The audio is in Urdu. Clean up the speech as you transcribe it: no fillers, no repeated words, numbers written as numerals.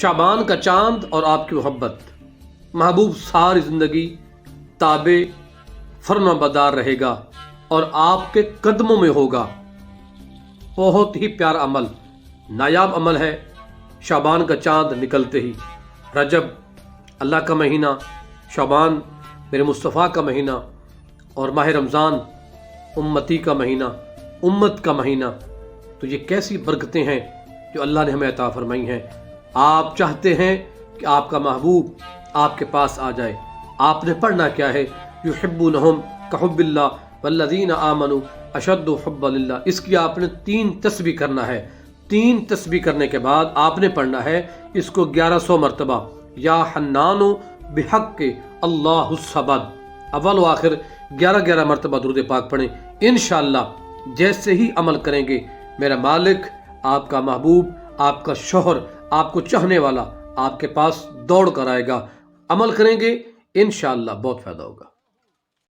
شعبان کا چاند اور آپ کی محبت، محبوب ساری زندگی تابع فرما بدار رہے گا اور آپ کے قدموں میں ہوگا۔ بہت ہی پیارا عمل، نایاب عمل ہے۔ شعبان کا چاند نکلتے ہی، رجب اللہ کا مہینہ، شعبان میرے مصطفیٰ کا مہینہ، اور ماہ رمضان امتی کا مہینہ، امت کا مہینہ، تو یہ کیسی برکتیں ہیں جو اللہ نے ہمیں عطا فرمائی ہیں۔ آپ چاہتے ہیں کہ آپ کا محبوب آپ کے پاس آ جائے، آپ نے پڑھنا کیا ہے؟ یحبونہم کحب اللہ والذین آمنوا اشد حبا للہ۔ اس کی آپ نے 3 تسبیح کرنا ہے۔ 3 تسبیح کرنے کے بعد آپ نے پڑھنا ہے اس کو 1100 مرتبہ، یا حنان بحق اللہ الصمد، اول و آخر 11 مرتبہ درود پاک پڑھیں۔ انشاءاللہ جیسے ہی عمل کریں گے، میرا مالک، آپ کا محبوب، آپ کا شوہر، آپ کو چاہنے والا آپ کے پاس دوڑ کر آئے گا۔ عمل کریں گے، انشاءاللہ بہت فائدہ ہوگا۔